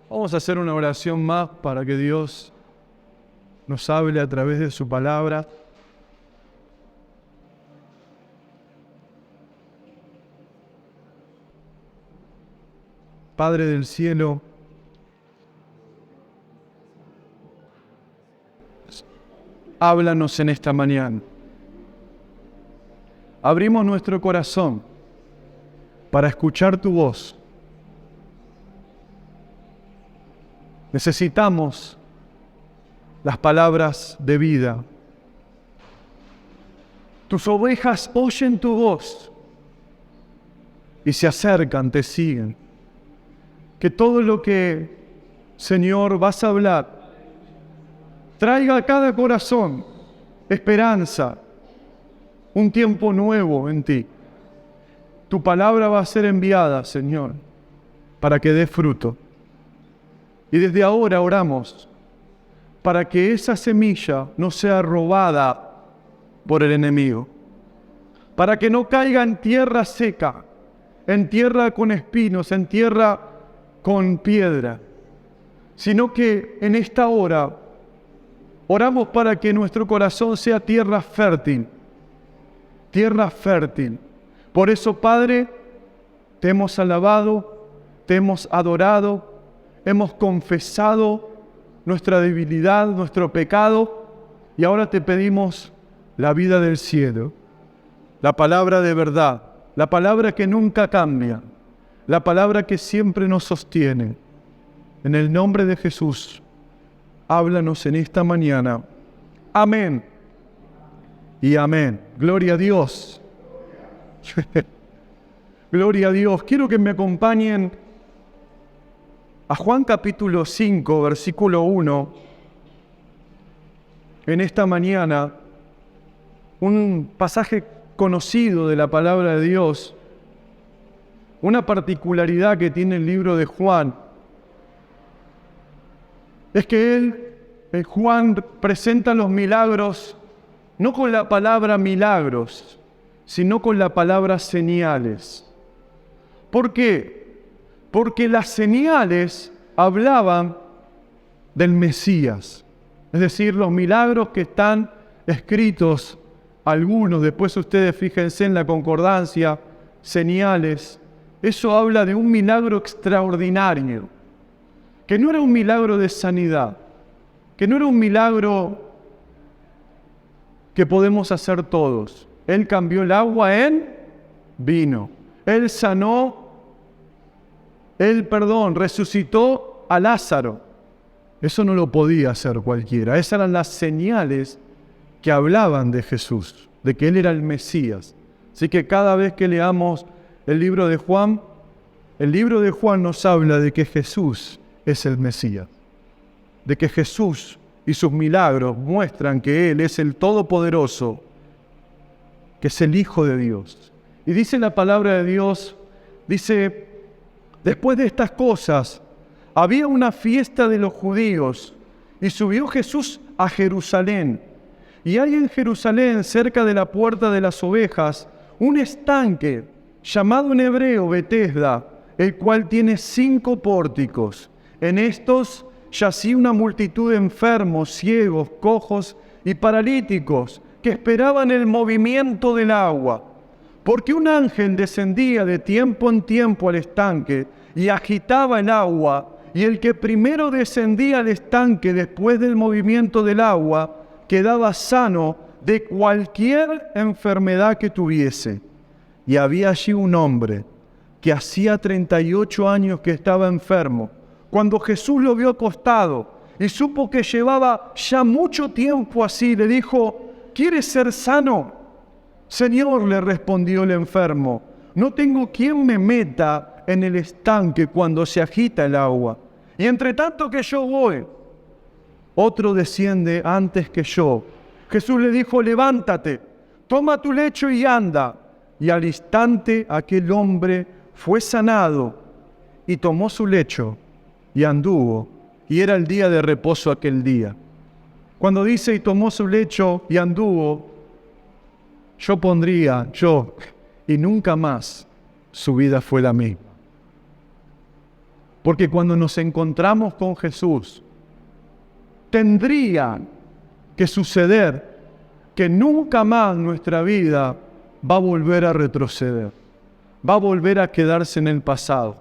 Vamos a hacer una oración más para que Dios nos hable a través de su palabra. Padre del cielo, háblanos en esta mañana. Abrimos nuestro corazón para escuchar tu voz. Necesitamos las palabras de vida. Tus ovejas oyen tu voz y se acercan, te siguen. Que todo lo que, Señor, vas a hablar, traiga a cada corazón esperanza, un tiempo nuevo en ti. Tu palabra va a ser enviada, Señor, para que dé fruto. Y desde ahora oramos para que esa semilla no sea robada por el enemigo, para que no caiga en tierra seca, en tierra con espinos, en tierra con piedra, sino que en esta hora oramos para que nuestro corazón sea tierra fértil, tierra fértil. Por eso, Padre, te hemos alabado, te hemos adorado, hemos confesado nuestra debilidad, nuestro pecado, y ahora te pedimos la vida del cielo, la palabra de verdad, la palabra que nunca cambia, la palabra que siempre nos sostiene. En el nombre de Jesús, háblanos en esta mañana. Amén y amén. Gloria a Dios. Gloria a Dios. Quiero que me acompañen a Juan capítulo 5, versículo 1. En esta mañana, un pasaje conocido de la palabra de Dios, una particularidad que tiene el libro de Juan, es que Juan presenta los milagros no con la palabra milagros, sino con la palabra señales. ¿Por qué? Porque las señales hablaban del Mesías. Es decir, los milagros que están escritos, algunos, después ustedes fíjense en la concordancia, señales, eso habla de un milagro extraordinario, que no era un milagro de sanidad, que no era un milagro que podemos hacer todos. Él cambió el agua en vino. Él sanó, resucitó a Lázaro. Eso no lo podía hacer cualquiera. Esas eran las señales que hablaban de Jesús, de que Él era el Mesías. Así que cada vez que leamos el libro de Juan nos habla de que Jesús es el Mesías, de que Jesús y sus milagros muestran que Él es el Todopoderoso, que es el Hijo de Dios. Y dice la palabra de Dios, dice, después de estas cosas, había una fiesta de los judíos, y subió Jesús a Jerusalén. Y hay en Jerusalén, cerca de la puerta de las ovejas, un estanque, llamado en hebreo Betesda, el cual tiene 5 pórticos. En estos yacía una multitud de enfermos, ciegos, cojos y paralíticos, que esperaban el movimiento del agua. Porque un ángel descendía de tiempo en tiempo al estanque y agitaba el agua, y el que primero descendía al estanque después del movimiento del agua, quedaba sano de cualquier enfermedad que tuviese. Y había allí un hombre que hacía 38 años que estaba enfermo. Cuando Jesús lo vio acostado y supo que llevaba ya mucho tiempo así, le dijo, ¿quieres ser sano? Señor, le respondió el enfermo, no tengo quien me meta en el estanque cuando se agita el agua. Y entre tanto que yo voy, otro desciende antes que yo. Jesús le dijo, levántate, toma tu lecho y anda. Y al instante aquel hombre fue sanado y tomó su lecho y anduvo. Y era el día de reposo aquel día. Cuando dice y tomó su lecho y anduvo, yo pondría, y nunca más su vida fue la misma. Porque cuando nos encontramos con Jesús, tendría que suceder que nunca más nuestra vida va a volver a retroceder, va a volver a quedarse en el pasado.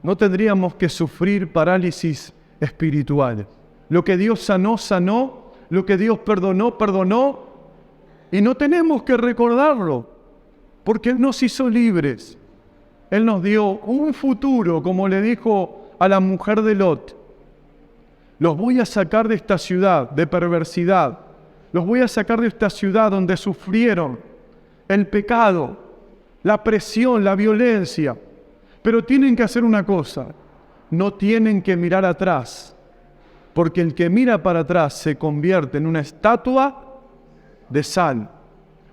No tendríamos que sufrir parálisis espirituales. Lo que Dios sanó, sanó. Lo que Dios perdonó, perdonó. Y no tenemos que recordarlo, porque Él nos hizo libres. Él nos dio un futuro, como le dijo a la mujer de Lot. Los voy a sacar de esta ciudad de perversidad. Los voy a sacar de esta ciudad donde sufrieron el pecado, la presión, la violencia. Pero tienen que hacer una cosa, no tienen que mirar atrás, porque el que mira para atrás se convierte en una estatua de sal.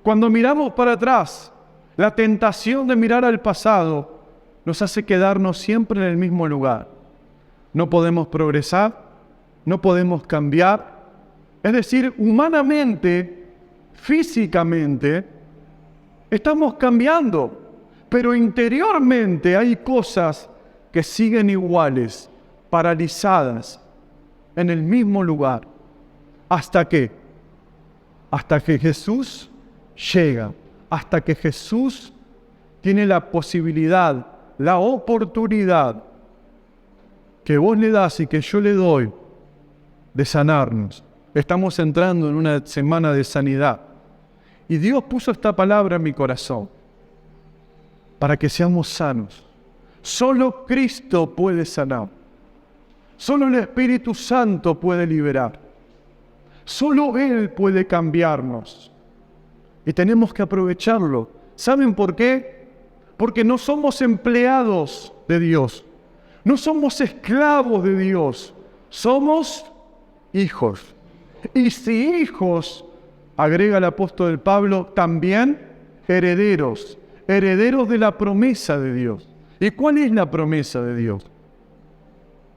Cuando miramos para atrás, la tentación de mirar al pasado nos hace quedarnos siempre en el mismo lugar. No podemos progresar, no podemos cambiar. Es decir, humanamente, físicamente, estamos cambiando. Pero interiormente hay cosas que siguen iguales, paralizadas, en el mismo lugar. ¿Hasta qué? Hasta que Jesús llega, hasta que Jesús tiene la posibilidad, la oportunidad que vos le das y que yo le doy de sanarnos. Estamos entrando en una semana de sanidad. Y Dios puso esta palabra en mi corazón, para que seamos sanos. Solo Cristo puede sanar. Solo el Espíritu Santo puede liberar. Solo Él puede cambiarnos. Y tenemos que aprovecharlo. ¿Saben por qué? Porque no somos empleados de Dios. No somos esclavos de Dios. Somos hijos. Y si hijos, agrega el apóstol Pablo, también herederos. Herederos de la promesa de Dios. ¿Y cuál es la promesa de Dios?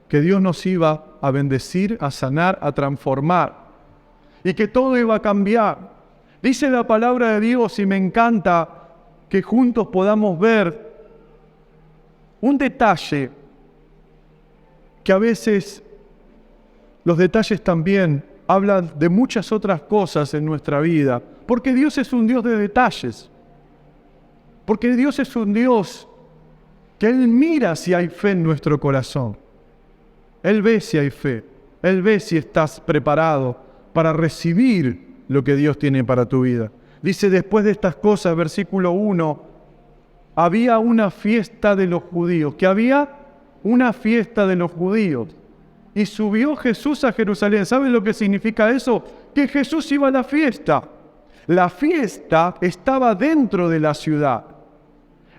Que Dios nos iba a bendecir, a sanar, a transformar. Y que todo iba a cambiar. Dice la palabra de Dios, y me encanta que juntos podamos ver un detalle, que a veces los detalles también hablan de muchas otras cosas en nuestra vida. Porque Dios es un Dios de detalles. Porque Dios es un Dios que Él mira si hay fe en nuestro corazón. Él ve si hay fe. Él ve si estás preparado para recibir lo que Dios tiene para tu vida. Dice después de estas cosas, versículo 1, había una fiesta de los judíos. ¿Que había? Una fiesta de los judíos. Y subió Jesús a Jerusalén. ¿Saben lo que significa eso? Que Jesús iba a la fiesta. La fiesta estaba dentro de la ciudad.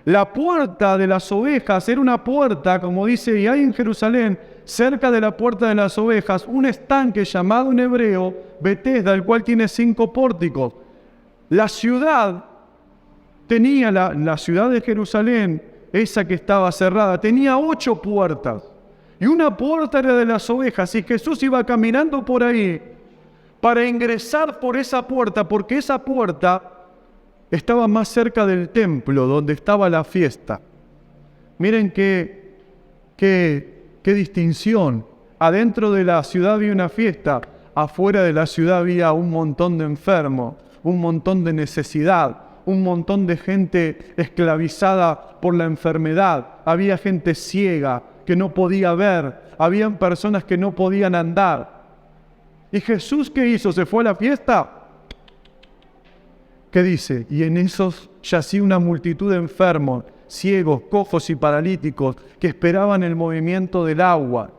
La puerta de las ovejas era una puerta, como dice, y hay en Jerusalén, cerca de la puerta de las ovejas, un estanque llamado en hebreo Betesda, el cual tiene 5 pórticos. La ciudad tenía, la ciudad de Jerusalén, esa que estaba cerrada, tenía 8 puertas. Y una puerta era de las ovejas, y Jesús iba caminando por ahí para ingresar por esa puerta, porque esa puerta estaba más cerca del templo donde estaba la fiesta. Miren qué distinción. Adentro de la ciudad había una fiesta, afuera de la ciudad había un montón de enfermos, un montón de necesidad, un montón de gente esclavizada por la enfermedad. Había gente ciega que no podía ver, habían personas que no podían andar. ¿Y Jesús qué hizo? ¿Se fue a la fiesta? ¿Qué dice? Y en esos yacía una multitud de enfermos, ciegos, cojos y paralíticos que esperaban el movimiento del agua.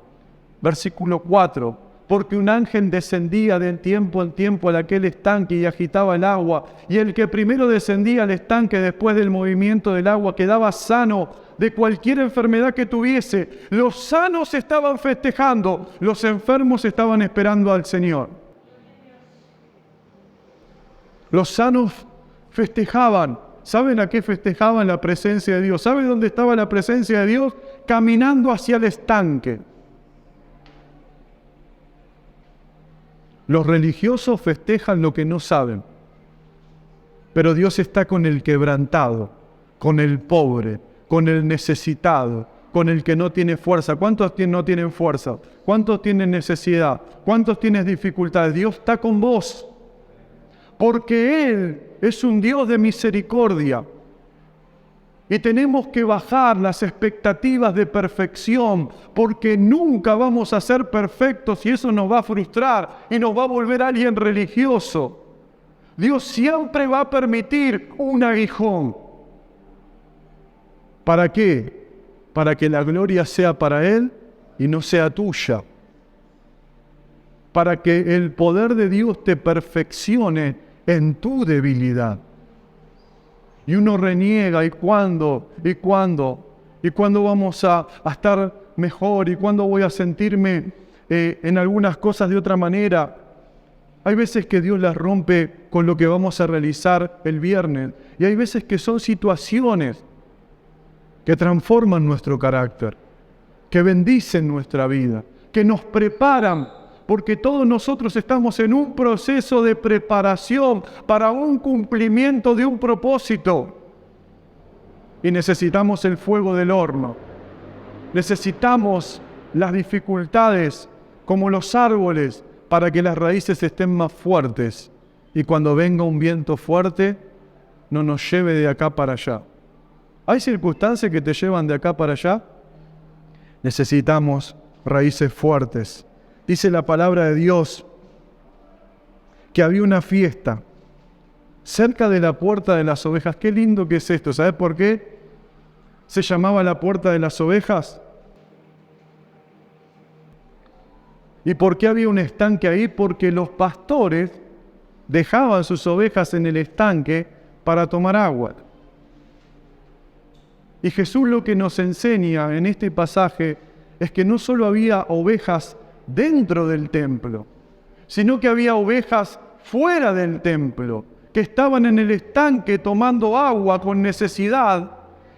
Versículo 4. Porque un ángel descendía de tiempo en tiempo a aquel estanque y agitaba el agua. Y el que primero descendía al estanque después del movimiento del agua quedaba sano de cualquier enfermedad que tuviese. Los sanos estaban festejando, los enfermos estaban esperando al Señor. Los sanos festejaban. ¿Saben a qué festejaban? La presencia de Dios. ¿Saben dónde estaba la presencia de Dios? Caminando hacia el estanque. Los religiosos festejan lo que no saben. Pero Dios está con el quebrantado, con el pobre, con el necesitado, con el que no tiene fuerza. ¿Cuántos no tienen fuerza? ¿Cuántos tienen necesidad? ¿Cuántos tienen dificultades? Dios está con vos. Porque Él es un Dios de misericordia. Y tenemos que bajar las expectativas de perfección, porque nunca vamos a ser perfectos y eso nos va a frustrar y nos va a volver alguien religioso. Dios siempre va a permitir un aguijón. ¿Para qué? Para que la gloria sea para Él y no sea tuya. Para que el poder de Dios te perfeccione en tu debilidad. Y uno reniega, ¿y cuándo? ¿Y cuándo? ¿Y cuándo vamos a estar mejor? ¿Y cuándo voy a sentirme en algunas cosas de otra manera? Hay veces que Dios las rompe con lo que vamos a realizar el viernes. Y hay veces que son situaciones que transforman nuestro carácter, que bendicen nuestra vida, que nos preparan, porque todos nosotros estamos en un proceso de preparación para un cumplimiento de un propósito. Y necesitamos el fuego del horno. Necesitamos las dificultades como los árboles para que las raíces estén más fuertes. Y cuando venga un viento fuerte, no nos lleve de acá para allá. ¿Hay circunstancias que te llevan de acá para allá? Necesitamos raíces fuertes. Dice la palabra de Dios que había una fiesta cerca de la puerta de las ovejas. Qué lindo que es esto. ¿Sabes por qué se llamaba la puerta de las ovejas? ¿Y por qué había un estanque ahí? Porque los pastores dejaban sus ovejas en el estanque para tomar agua. Y Jesús lo que nos enseña en este pasaje es que no solo había ovejas dentro del templo, sino que había ovejas fuera del templo, que estaban en el estanque tomando agua con necesidad,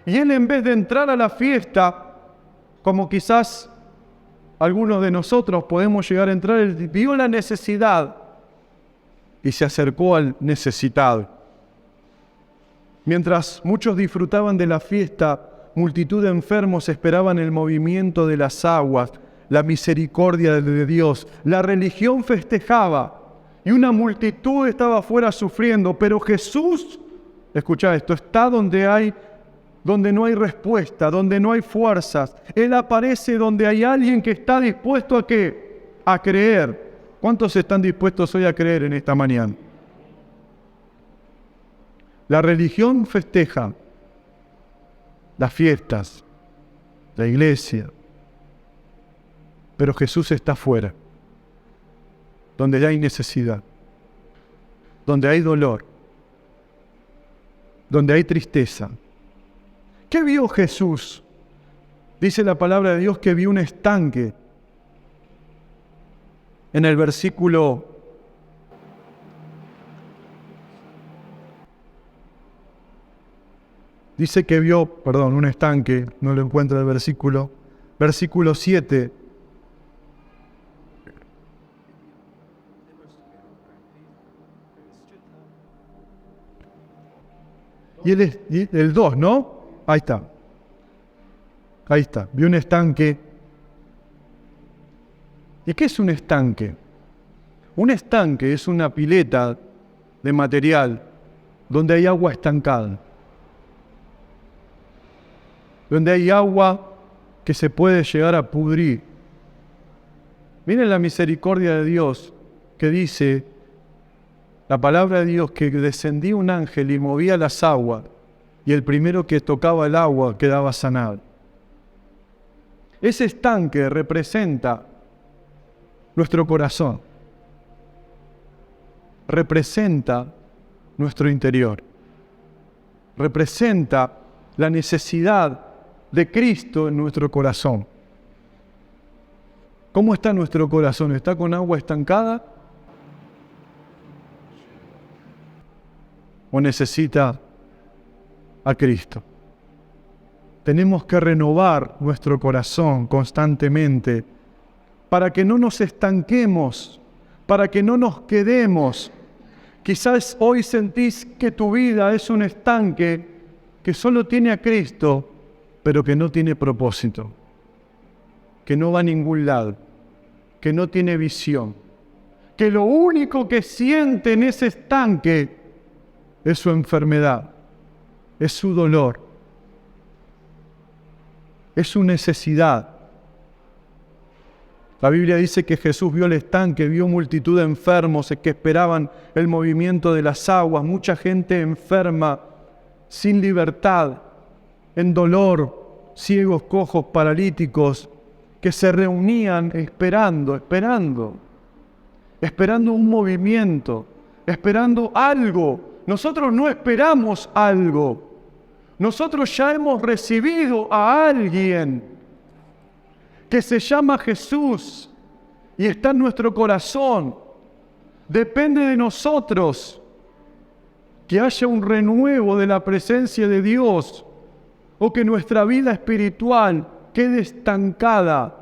y Él, en vez de entrar a la fiesta, como quizás algunos de nosotros podemos llegar a entrar, Él vio la necesidad y se acercó al necesitado. Mientras muchos disfrutaban de la fiesta, multitud de enfermos esperaban el movimiento de las aguas, la misericordia de Dios. La religión festejaba y una multitud estaba afuera sufriendo, pero Jesús, escucha esto, está donde no hay respuesta, donde no hay fuerzas. Él aparece donde hay alguien que está dispuesto ¿a qué? A creer. ¿Cuántos están dispuestos hoy a creer en esta mañana? La religión festeja las fiestas, la iglesia, pero Jesús está afuera, donde hay necesidad, donde hay dolor, donde hay tristeza. ¿Qué vio Jesús? Dice la palabra de Dios que vio un estanque. En el versículo dice que vio, un estanque, no lo encuentro el versículo 7. Y el 2, ¿no? Ahí está. Vio un estanque. ¿Y qué es un estanque? Un estanque es una pileta de material donde hay agua estancada. Donde hay agua que se puede llegar a pudrir. Miren la misericordia de Dios que dice la palabra de Dios, que descendía un ángel y movía las aguas, y el primero que tocaba el agua quedaba sanado. Ese estanque representa nuestro corazón, representa nuestro interior, representa la necesidad de Cristo en nuestro corazón. ¿Cómo está nuestro corazón? ¿Está con agua estancada? ¿O necesita a Cristo? Tenemos que renovar nuestro corazón constantemente para que no nos estanquemos, para que no nos quedemos. Quizás hoy sentís que tu vida es un estanque que solo tiene a Cristo pero que no tiene propósito, que no va a ningún lado, que no tiene visión, que lo único que siente en ese estanque es su enfermedad, es su dolor, es su necesidad. La Biblia dice que Jesús vio el estanque, vio multitud de enfermos que esperaban el movimiento de las aguas, mucha gente enferma, sin libertad, en dolor, ciegos, cojos, paralíticos, que se reunían esperando un movimiento, esperando algo. Nosotros no esperamos algo. Nosotros ya hemos recibido a alguien que se llama Jesús y está en nuestro corazón. Depende de nosotros que haya un renuevo de la presencia de Dios o que nuestra vida espiritual quede estancada.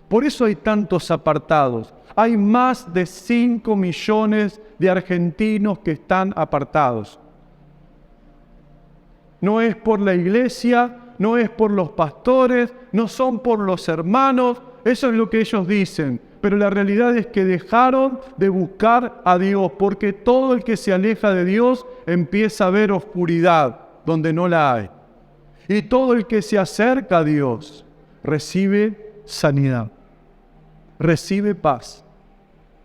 Por eso hay tantos apartados. Hay más de 5 millones de argentinos que están apartados. No es por la iglesia, no es por los pastores, no son por los hermanos, eso es lo que ellos dicen. Pero la realidad es que dejaron de buscar a Dios, porque todo el que se aleja de Dios empieza a ver oscuridad donde no la hay. Y todo el que se acerca a Dios recibe sanidad, recibe paz,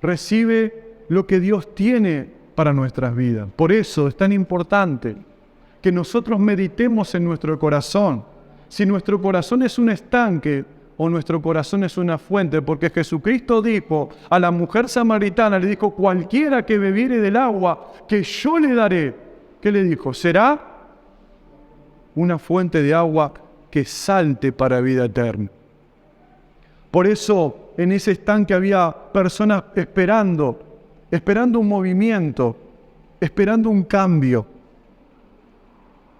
recibe lo que Dios tiene para nuestras vidas. Por eso es tan importante que nosotros meditemos en nuestro corazón. Si nuestro corazón es un estanque o nuestro corazón es una fuente, porque Jesucristo dijo a la mujer samaritana, le dijo, cualquiera que bebiere del agua que yo le daré, ¿qué le dijo? Será una fuente de agua que salte para vida eterna. Por eso en ese estanque había personas esperando un movimiento, esperando un cambio.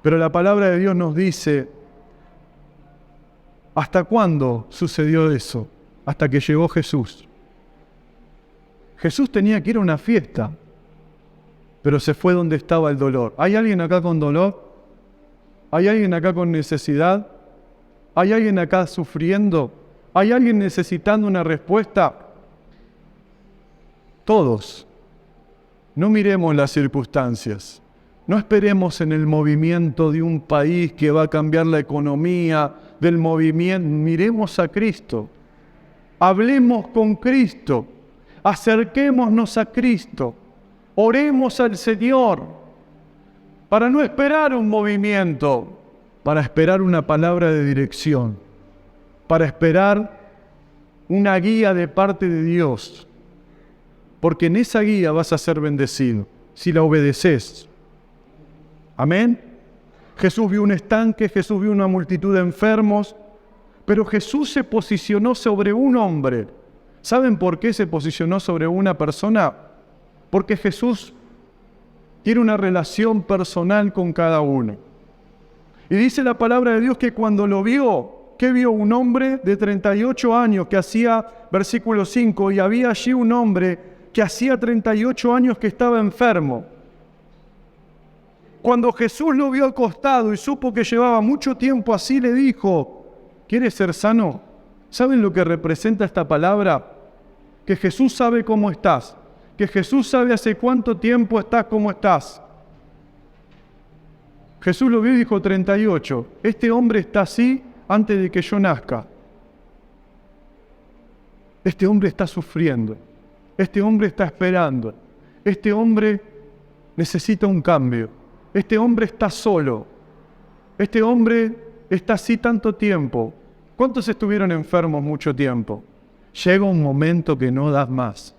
Pero la palabra de Dios nos dice, ¿hasta cuándo sucedió eso? Hasta que llegó Jesús. Jesús tenía que ir a una fiesta, pero se fue donde estaba el dolor. ¿Hay alguien acá con dolor? ¿Hay alguien acá con necesidad? ¿Hay alguien acá sufriendo? ¿Hay alguien necesitando una respuesta? Todos. No miremos las circunstancias. No esperemos en el movimiento de un país que va a cambiar la economía del movimiento. Miremos a Cristo. Hablemos con Cristo. Acerquémonos a Cristo. Oremos al Señor. Para no esperar un movimiento, para esperar una palabra de dirección. Para esperar una guía de parte de Dios. Porque en esa guía vas a ser bendecido, si la obedeces. Amén. Jesús vio un estanque, Jesús vio una multitud de enfermos, pero Jesús se posicionó sobre un hombre. ¿Saben por qué se posicionó sobre una persona? Porque Jesús tiene una relación personal con cada uno. Y dice la palabra de Dios que cuando lo vio, ¿qué vio? Un hombre de 38 años que hacía, versículo 5, y había allí un hombre que hacía 38 años que estaba enfermo. Cuando Jesús lo vio acostado y supo que llevaba mucho tiempo así, le dijo, ¿quieres ser sano? ¿Saben lo que representa esta palabra? Que Jesús sabe cómo estás, que Jesús sabe hace cuánto tiempo estás como estás. Jesús lo vio y dijo 38, este hombre está así antes de que yo nazca. Este hombre está sufriendo, este hombre está esperando, este hombre necesita un cambio. Este hombre está solo. Este hombre está así tanto tiempo. ¿Cuántos estuvieron enfermos mucho tiempo? Llega un momento que no das más.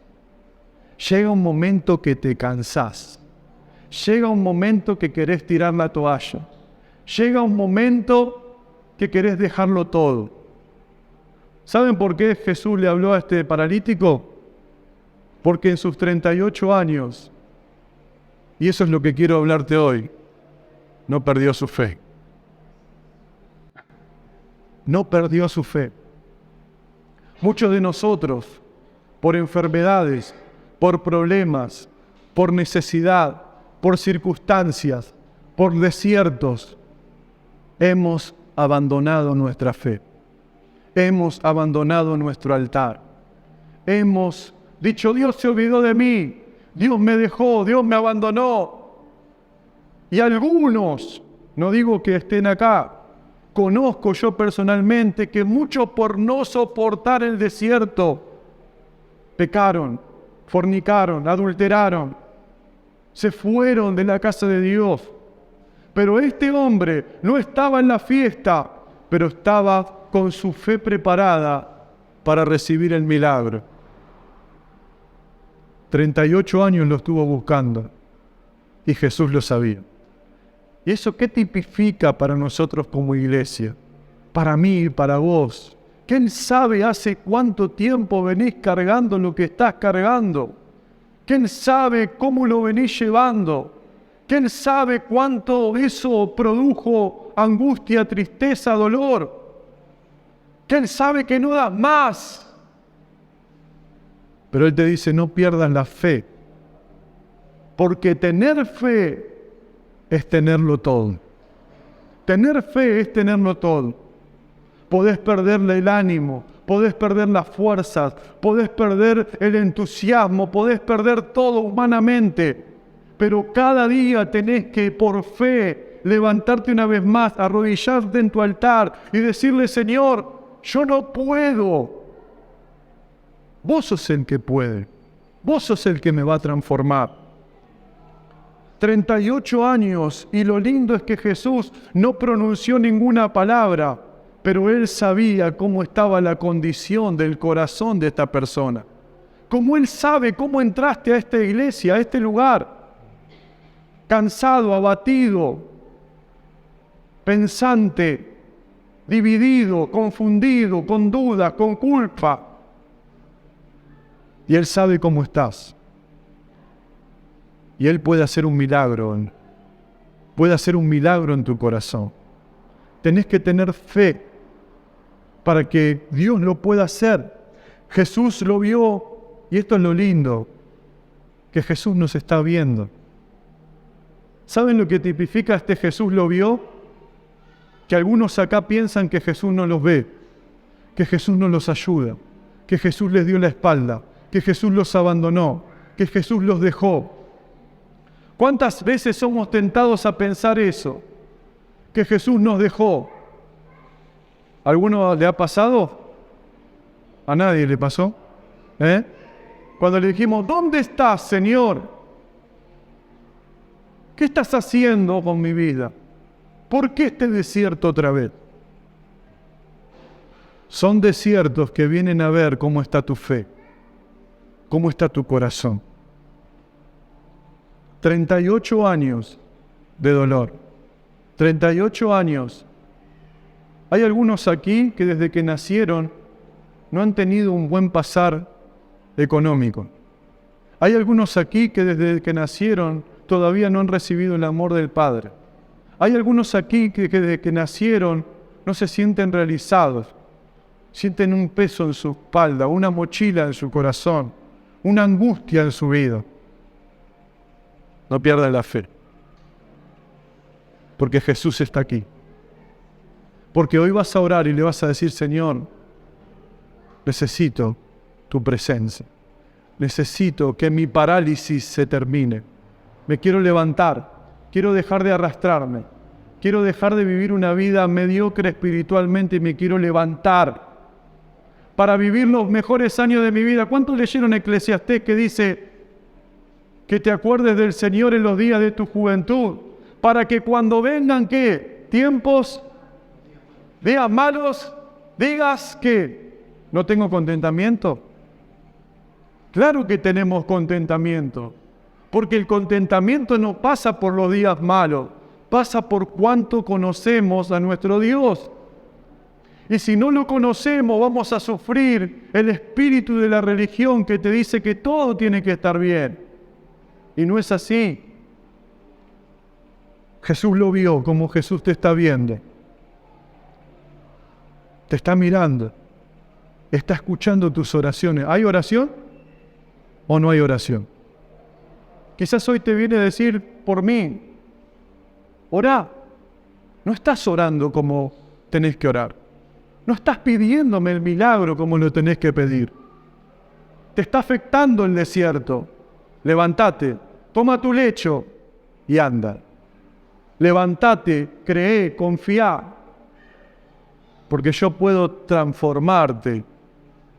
Llega un momento que te cansás. Llega un momento que querés tirar la toalla. Llega un momento que querés dejarlo todo. ¿Saben por qué Jesús le habló a este paralítico? Porque en sus 38 años, y eso es lo que quiero hablarte hoy, no perdió su fe. No perdió su fe. Muchos de nosotros, por enfermedades, por problemas, por necesidad, por circunstancias, por desiertos, hemos abandonado nuestra fe. Hemos abandonado nuestro altar. Hemos dicho, Dios se olvidó de mí, Dios me dejó, Dios me abandonó. Y algunos, no digo que estén acá, conozco yo personalmente que muchos por no soportar el desierto, pecaron, fornicaron, adulteraron, se fueron de la casa de Dios. Pero este hombre no estaba en la fiesta, pero estaba con su fe preparada para recibir el milagro. 38 años lo estuvo buscando y Jesús lo sabía. ¿Y eso qué tipifica para nosotros como iglesia? Para mí y para vos. ¿Quién sabe hace cuánto tiempo venís cargando lo que estás cargando? ¿Quién sabe cómo lo venís llevando? ¿Quién sabe cuánto eso produjo angustia, tristeza, dolor? ¿Quién sabe que no das más? Pero Él te dice, no pierdas la fe. Porque tener fe es tenerlo todo. Tener fe es tenerlo todo. Podés perderle el ánimo, podés perder las fuerzas, podés perder el entusiasmo, podés perder todo humanamente. Pero cada día tenés que, por fe, levantarte una vez más, arrodillarte en tu altar y decirle, Señor, yo no puedo. Vos sos el que puede. Vos sos el que me va a transformar. 38 años, y lo lindo es que Jesús no pronunció ninguna palabra, pero Él sabía cómo estaba la condición del corazón de esta persona. Como Él sabe cómo entraste a esta iglesia, a este lugar, cansado, abatido, pensante, dividido, confundido, con dudas, con culpa. Y Él sabe cómo estás. Y Él puede hacer un milagro. Puede hacer un milagro en tu corazón. Tenés que tener fe para que Dios lo pueda hacer. Jesús lo vio, y esto es lo lindo, que Jesús nos está viendo. ¿Saben lo que tipifica este Jesús lo vio? Que algunos acá piensan que Jesús no los ve, que Jesús no los ayuda, que Jesús les dio la espalda, que Jesús los abandonó, que Jesús los dejó. ¿Cuántas veces somos tentados a pensar eso? Que Jesús nos dejó. ¿A alguno le ha pasado? ¿A nadie le pasó? Cuando le dijimos, ¿dónde estás, Señor? ¿Qué estás haciendo con mi vida? ¿Por qué este desierto otra vez? Son desiertos que vienen a ver cómo está tu fe, cómo está tu corazón. 38 años de dolor. 38 años. Hay algunos aquí que desde que nacieron no han tenido un buen pasar económico. Hay algunos aquí que desde que nacieron todavía no han recibido el amor del Padre. Hay algunos aquí que desde que nacieron no se sienten realizados. Sienten un peso en su espalda, una mochila en su corazón, una angustia en su vida. No pierdas la fe. Porque Jesús está aquí. Porque hoy vas a orar y le vas a decir, Señor, necesito tu presencia. Necesito que mi parálisis se termine. Me quiero levantar. Quiero dejar de arrastrarme. Quiero dejar de vivir una vida mediocre espiritualmente y me quiero levantar para vivir los mejores años de mi vida. ¿Cuántos leyeron Eclesiastés que dice que te acuerdes del Señor en los días de tu juventud? Para que cuando vengan, ¿qué? Tiempos, días malos, digas que no tengo contentamiento. Claro que tenemos contentamiento, porque el contentamiento no pasa por los días malos, pasa por cuánto conocemos a nuestro Dios. Y si no lo conocemos, vamos a sufrir el espíritu de la religión que te dice que todo tiene que estar bien. Y no es así. Jesús lo vio como Jesús te está viendo. Te está mirando. Está escuchando tus oraciones. ¿Hay oración o no hay oración? Quizás hoy te viene a decir por mí. Orá. No estás orando como tenés que orar. No estás pidiéndome el milagro como lo tenés que pedir. Te está afectando el desierto. Levántate, toma tu lecho y anda. Levántate, cree, confía. Porque yo puedo transformarte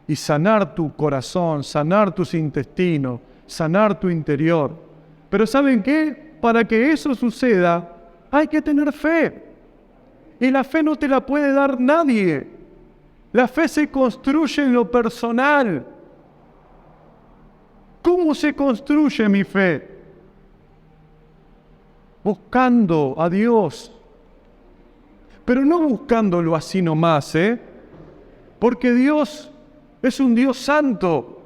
y sanar tu corazón, sanar tus intestinos, sanar tu interior. Pero ¿saben qué? Para que eso suceda, hay que tener fe. Y la fe no te la puede dar nadie. La fe se construye en lo personal. ¿Cómo se construye mi fe? Buscando a Dios. Pero no buscándolo así nomás, porque Dios es un Dios santo.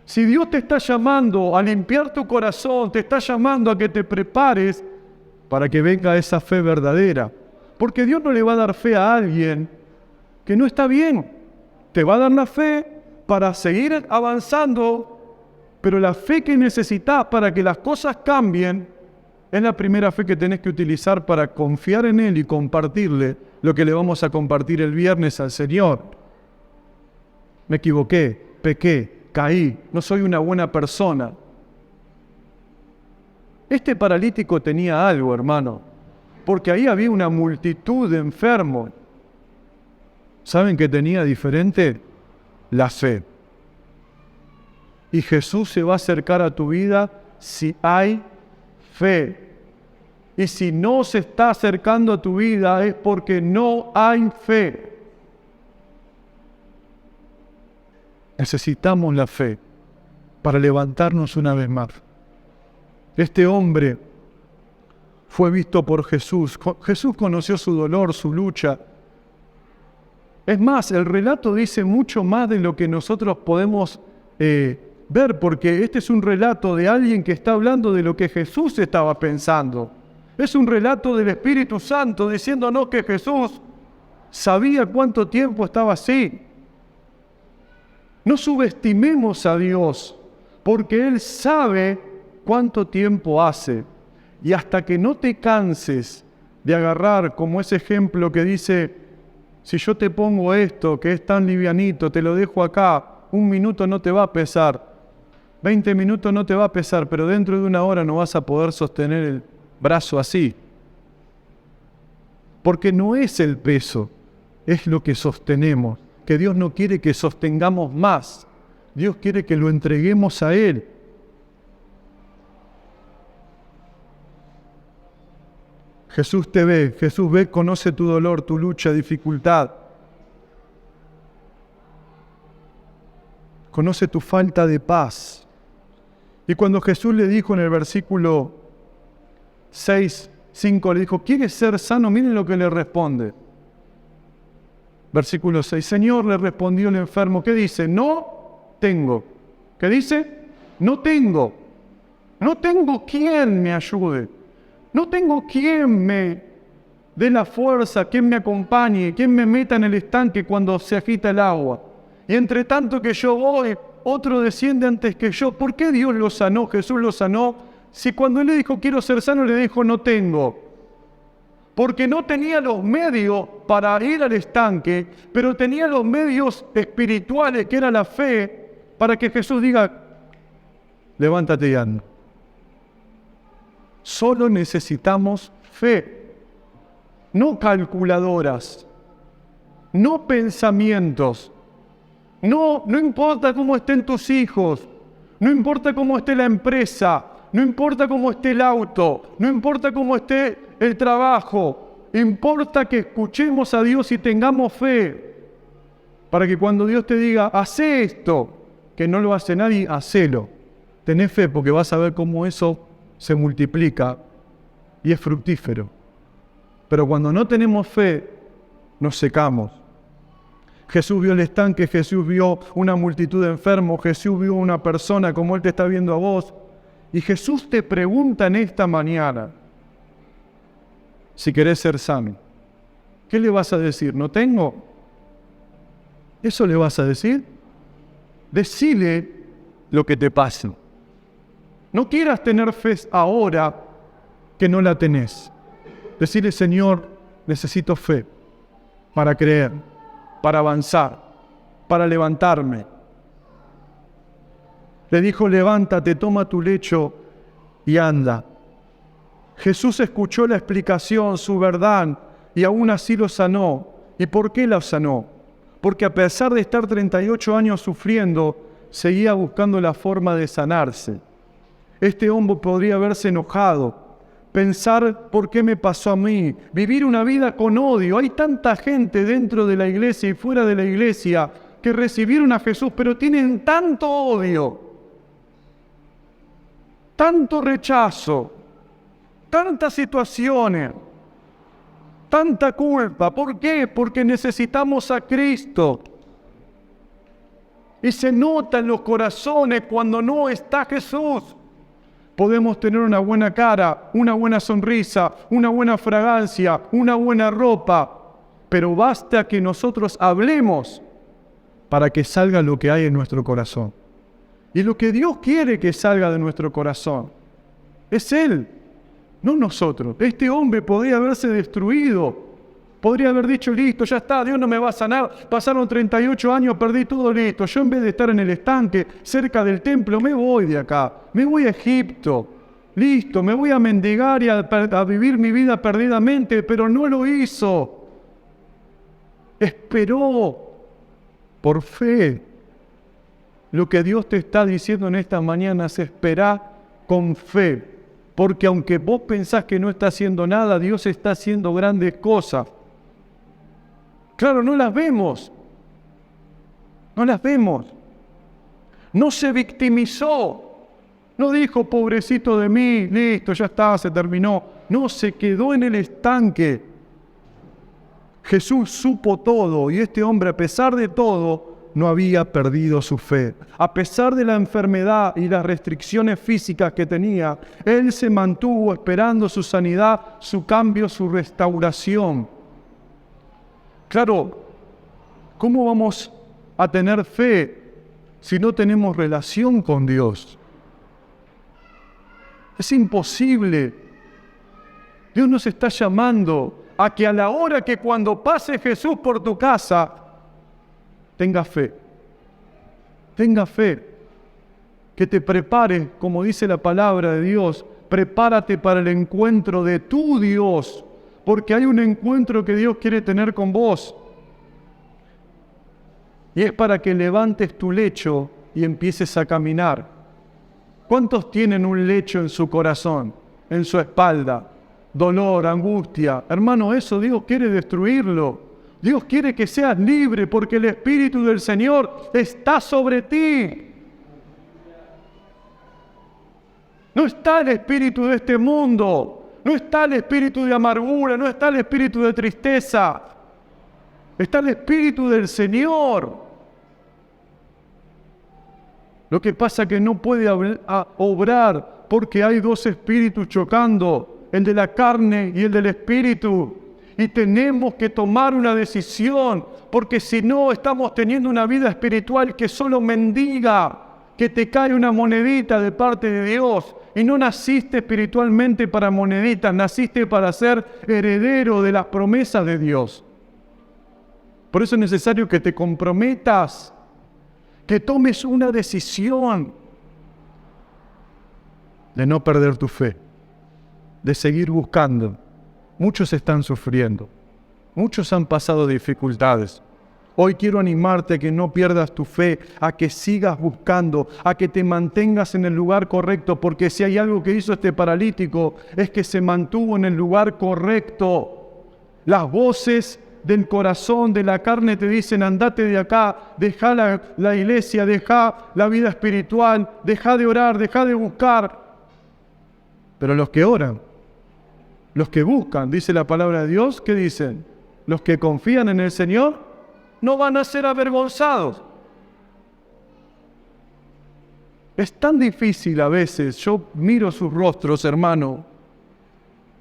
Si Dios te está llamando a limpiar tu corazón, te está llamando a que te prepares para que venga esa fe verdadera. Porque Dios no le va a dar fe a alguien que no está bien. Te va a dar la fe para seguir avanzando, pero la fe que necesitas para que las cosas cambien es la primera fe que tenés que utilizar para confiar en Él y compartirle lo que le vamos a compartir el viernes al Señor. Me equivoqué, pequé, caí, no soy una buena persona. Este paralítico tenía algo, hermano, porque ahí había una multitud de enfermos. ¿Saben qué tenía diferente? La fe. Y Jesús se va a acercar a tu vida si hay fe. Y si no se está acercando a tu vida es porque no hay fe. Necesitamos la fe para levantarnos una vez más. Este hombre fue visto por Jesús. Jesús conoció su dolor, su lucha. Es más, el relato dice mucho más de lo que nosotros podemos ver, porque este es un relato de alguien que está hablando de lo que Jesús estaba pensando. Es un relato del Espíritu Santo diciéndonos que Jesús sabía cuánto tiempo estaba así. No subestimemos a Dios, porque Él sabe cuánto tiempo hace. Y hasta que no te canses de agarrar como ese ejemplo que dice, si yo te pongo esto que es tan livianito, te lo dejo acá, 1 minuto no te va a pesar, 20 minutos no te va a pesar, pero dentro de 1 hora no vas a poder sostener el brazo así. Porque no es el peso, es lo que sostenemos. Que Dios no quiere que sostengamos más. Dios quiere que lo entreguemos a Él. Jesús te ve, Jesús ve, conoce tu dolor, tu lucha, dificultad. Conoce tu falta de paz. Y cuando Jesús le dijo en el versículo 6:5, le dijo, ¿quieres ser sano? Miren lo que le responde. Versículo 6, Señor, le respondió el enfermo, ¿qué dice? No tengo. ¿Qué dice? No tengo. No tengo quien me ayude. No tengo quien me dé la fuerza, quien me acompañe, quien me meta en el estanque cuando se agita el agua. Y entre tanto que yo voy, otro desciende antes que yo. ¿Por qué Dios lo sanó? Jesús lo sanó. Si cuando Él le dijo, quiero ser sano, le dijo, no tengo. Porque no tenía los medios para ir al estanque, pero tenía los medios espirituales, que era la fe, para que Jesús diga, levántate y anda. Solo necesitamos fe, no calculadoras, no pensamientos. No importa cómo estén tus hijos, no importa cómo esté la empresa, no importa cómo esté el auto, no importa cómo esté el trabajo, importa que escuchemos a Dios y tengamos fe, para que cuando Dios te diga, hacé esto, que no lo hace nadie, hacelo. Tenés fe porque vas a ver cómo eso se multiplica y es fructífero. Pero cuando no tenemos fe, nos secamos. Jesús vio el estanque, Jesús vio una multitud de enfermos, Jesús vio una persona como Él te está viendo a vos. Y Jesús te pregunta en esta mañana, si querés ser sano, ¿qué le vas a decir? ¿No tengo? ¿Eso le vas a decir? Decile lo que te pasa. No quieras tener fe ahora que no la tenés. Decirle, Señor, necesito fe para creer, para avanzar, para levantarme. Le dijo, levántate, toma tu lecho y anda. Jesús escuchó la explicación, su verdad, y aún así lo sanó. ¿Y por qué lo sanó? Porque a pesar de estar 38 años sufriendo, seguía buscando la forma de sanarse. Este hombre podría haberse enojado, pensar por qué me pasó a mí, vivir una vida con odio. Hay tanta gente dentro de la iglesia y fuera de la iglesia que recibieron a Jesús, pero tienen tanto odio, tanto rechazo, tantas situaciones, tanta culpa. ¿Por qué? Porque necesitamos a Cristo. Y se nota en los corazones cuando no está Jesús. Podemos tener una buena cara, una buena sonrisa, una buena fragancia, una buena ropa, pero basta que nosotros hablemos para que salga lo que hay en nuestro corazón. Y lo que Dios quiere que salga de nuestro corazón es Él, no nosotros. Este hombre podría haberse destruido. Podría haber dicho, listo, ya está, Dios no me va a sanar. Pasaron 38 años, perdí todo, listo. Yo en vez de estar en el estanque, cerca del templo, me voy de acá. Me voy a Egipto. Listo, me voy a mendigar y a vivir mi vida perdidamente. Pero no lo hizo. Esperó por fe. Lo que Dios te está diciendo en esta mañana es esperar con fe. Porque aunque vos pensás que no está haciendo nada, Dios está haciendo grandes cosas. Claro, no las vemos. No las vemos. No se victimizó. No dijo, pobrecito de mí, listo, ya está, se terminó. No, se quedó en el estanque. Jesús supo todo y este hombre, a pesar de todo, no había perdido su fe. A pesar de la enfermedad y las restricciones físicas que tenía, él se mantuvo esperando su sanidad, su cambio, su restauración. Claro, ¿cómo vamos a tener fe si no tenemos relación con Dios? Es imposible. Dios nos está llamando a que a la hora que cuando pase Jesús por tu casa, tenga fe. Tenga fe. Que te prepares, como dice la palabra de Dios, prepárate para el encuentro de tu Dios, porque hay un encuentro que Dios quiere tener con vos. Y es para que levantes tu lecho y empieces a caminar. ¿Cuántos tienen un lecho en su corazón, en su espalda? Dolor, angustia. Hermano, eso Dios quiere destruirlo. Dios quiere que seas libre porque el Espíritu del Señor está sobre ti. No está el espíritu de este mundo. No está el espíritu de amargura. No está el espíritu de tristeza. Está el Espíritu del Señor. Lo que pasa es que no puede obrar porque hay dos espíritus chocando, el de la carne y el del Espíritu. Y tenemos que tomar una decisión, porque si no estamos teniendo una vida espiritual que solo mendiga, que te cae una monedita de parte de Dios. Y no naciste espiritualmente para moneditas, naciste para ser heredero de las promesas de Dios. Por eso es necesario que te comprometas, que tomes una decisión de no perder tu fe, de seguir buscando. Muchos están sufriendo, muchos han pasado dificultades. Hoy quiero animarte a que no pierdas tu fe, a que sigas buscando, a que te mantengas en el lugar correcto, porque si hay algo que hizo este paralítico es que se mantuvo en el lugar correcto. Las voces del corazón, de la carne te dicen, andate de acá, deja la iglesia, deja la vida espiritual, deja de orar, deja de buscar. Pero los que oran, los que buscan, dice la palabra de Dios, ¿qué dicen? Los que confían en el Señor no van a ser avergonzados. Es tan difícil a veces, yo miro sus rostros, hermano,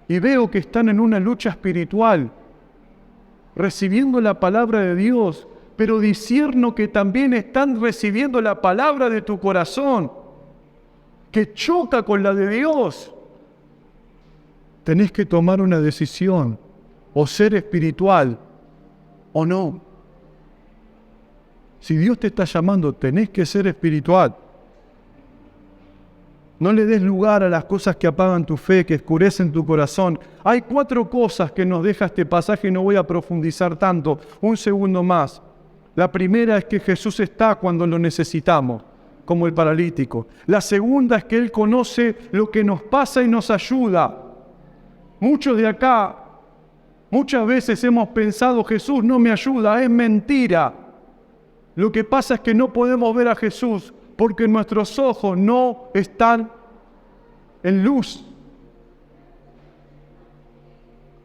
y veo que están en una lucha espiritual, recibiendo la palabra de Dios, pero discierno que también están recibiendo la palabra de tu corazón, que choca con la de Dios. tenés que tomar una decisión, o ser espiritual o no. Si Dios te está llamando, tenés que ser espiritual. No le des lugar a las cosas que apagan tu fe, que oscurecen tu corazón. Hay 4 cosas que nos deja este pasaje y no voy a profundizar tanto. Un segundo más. La primera es que Jesús está cuando lo necesitamos, como el paralítico. La segunda es que Él conoce lo que nos pasa y nos ayuda. Muchos de acá, muchas veces hemos pensado, Jesús no me ayuda, es mentira. Lo que pasa es que no podemos ver a Jesús porque nuestros ojos no están en luz.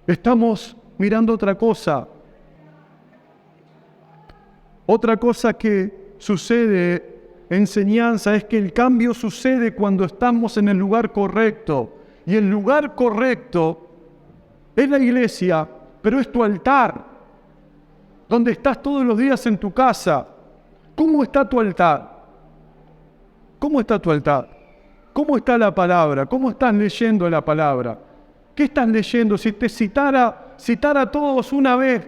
Estamos mirando otra cosa. Otra cosa que sucede, enseñanza, es que el cambio sucede cuando estamos en el lugar correcto. Y el lugar correcto es la iglesia, pero es tu altar, donde estás todos los días en tu casa. ¿Cómo está tu altar? ¿Cómo está tu altar? ¿Cómo está la palabra? ¿Cómo estás leyendo la palabra? ¿Qué estás leyendo? Si te citara a todos una vez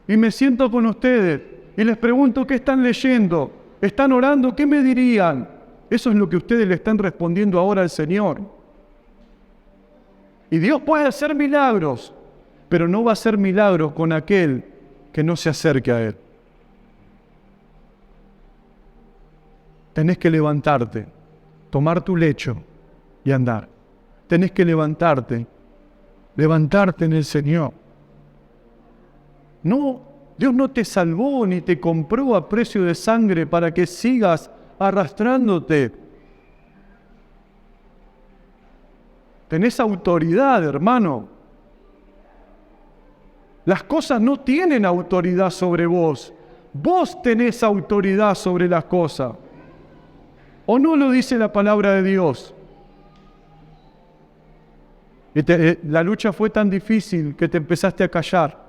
y me siento con ustedes y les pregunto qué están leyendo, ¿están orando? ¿Qué me dirían? Eso es lo que ustedes le están respondiendo ahora al Señor. Y Dios puede hacer milagros, pero no va a hacer milagros con aquel que no se acerque a Él. Tenés que levantarte, tomar tu lecho y andar. Tenés que levantarte en el Señor. No, Dios no te salvó ni te compró a precio de sangre para que sigas arrastrándote. Tenés autoridad, hermano. Las cosas no tienen autoridad sobre vos. Vos tenés autoridad sobre las cosas. ¿O no lo dice la palabra de Dios? La lucha fue tan difícil que te empezaste a callar.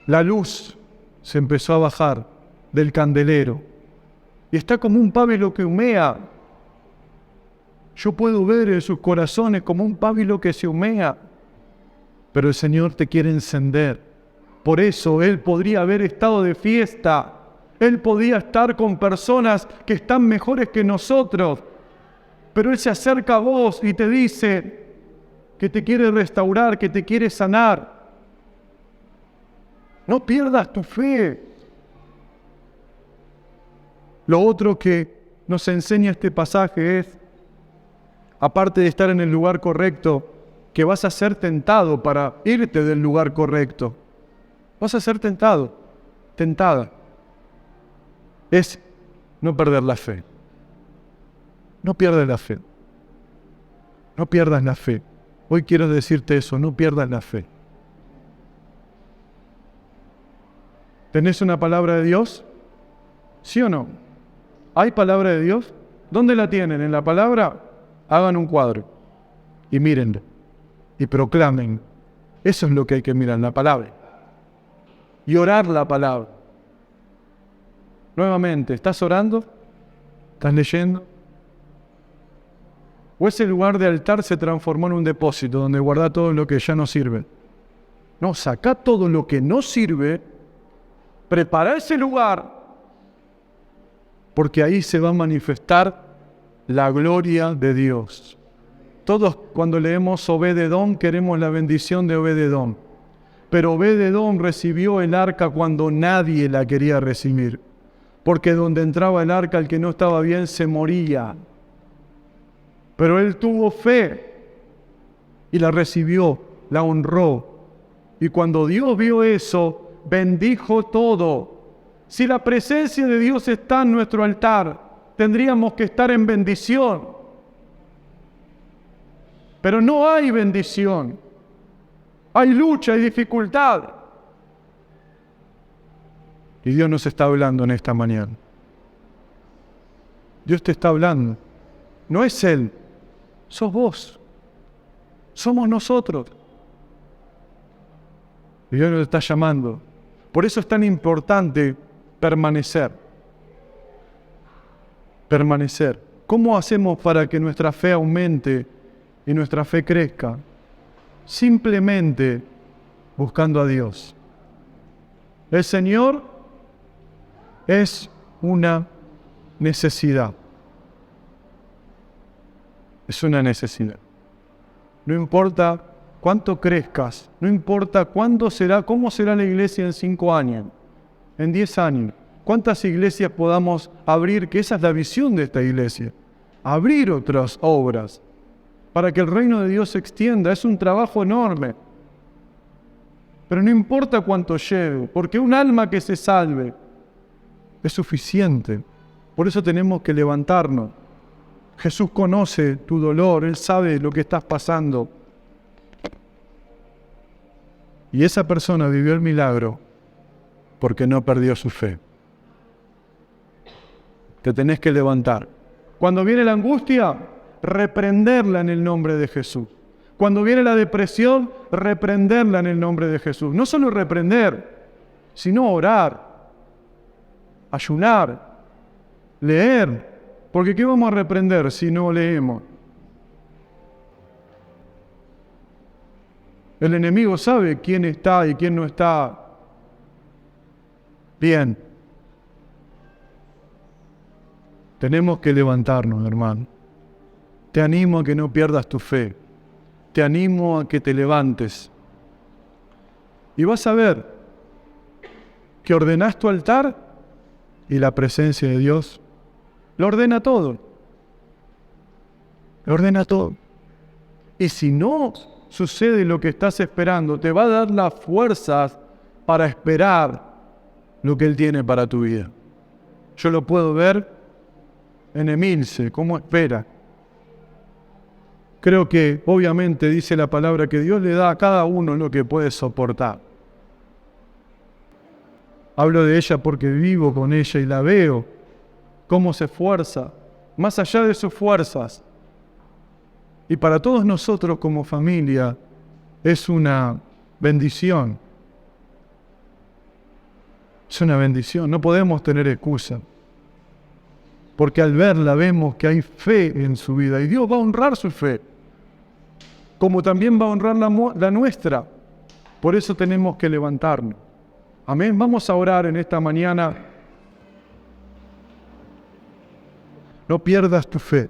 La luz se empezó a bajar del candelero. Y está como un pábilo que humea. Yo puedo ver en sus corazones como un pábilo que se humea. Pero el Señor te quiere encender. Por eso Él podría haber estado de fiesta. Él podía estar con personas que están mejores que nosotros. Pero Él se acerca a vos y te dice que te quiere restaurar, que te quiere sanar. No pierdas tu fe. Lo otro que nos enseña este pasaje es, aparte de estar en el lugar correcto, que vas a ser tentado para irte del lugar correcto. Vas a ser tentado, tentada. Es no perder la fe. No pierdas la fe. No pierdas la fe. Hoy quiero decirte eso, no pierdas la fe. ¿Tenés una palabra de Dios? ¿Sí o no? ¿Hay palabra de Dios? ¿Dónde la tienen? ¿En la palabra? Hagan un cuadro y mírenla y proclamen. Eso es lo que hay que mirar, la palabra. Y orar la palabra. Nuevamente, ¿estás orando? ¿Estás leyendo? ¿O ese lugar de altar se transformó en un depósito donde guardá todo lo que ya no sirve? No, sacá todo lo que no sirve, prepara ese lugar, porque ahí se va a manifestar la gloria de Dios. Todos cuando leemos Obed-Edom queremos la bendición de Obed-Edom, pero Obed-Edom recibió el arca cuando nadie la quería recibir. Porque donde entraba el arca, el que no estaba bien se moría. Pero él tuvo fe y la recibió, la honró. Y cuando Dios vio eso, bendijo todo. Si la presencia de Dios está en nuestro altar, tendríamos que estar en bendición. Pero no hay bendición. Hay lucha, hay dificultad. Y Dios nos está hablando en esta mañana. Dios te está hablando. No es Él, sos vos. Somos nosotros. Y Dios nos está llamando. Por eso es tan importante permanecer. Permanecer. ¿Cómo hacemos para que nuestra fe aumente y nuestra fe crezca? simplemente buscando a Dios. El Señor es una necesidad. Es una necesidad. No importa cuánto crezcas, no importa cuándo será, cómo será la iglesia en 5 años, en 10 años, cuántas iglesias podamos abrir, que esa es la visión de esta iglesia, abrir otras obras para que el reino de Dios se extienda. Es un trabajo enorme. Pero no importa cuánto lleve, porque un alma que se salve es suficiente. Por eso tenemos que levantarnos. Jesús conoce tu dolor, Él sabe lo que estás pasando. Y esa persona vivió el milagro porque no perdió su fe. Te tenés que levantar. Cuando viene la angustia, reprenderla en el nombre de Jesús. Cuando viene la depresión, reprenderla en el nombre de Jesús. No solo reprender, sino orar, ayunar, leer. Porque ¿qué vamos a reprender si no leemos? El enemigo sabe quién está y quién no está bien. Tenemos que levantarnos, hermano. Te animo a que no pierdas tu fe. Te animo a que te levantes. Y vas a ver que ordenás tu altar y la presencia de Dios lo ordena todo. Lo ordena todo. Y si no sucede lo que estás esperando, te va a dar las fuerzas para esperar lo que Él tiene para tu vida. Yo lo puedo ver en Emilce, cómo espera. Creo que obviamente dice la palabra que Dios le da a cada uno lo que puede soportar. Hablo de ella porque vivo con ella y la veo, cómo se esfuerza, más allá de sus fuerzas. Y para todos nosotros como familia es una bendición. Es una bendición, no podemos tener excusa. Porque al verla vemos que hay fe en su vida y Dios va a honrar su fe, como también va a honrar la nuestra. Por eso tenemos que levantarnos. Amén. Vamos a orar en esta mañana. No pierdas tu fe.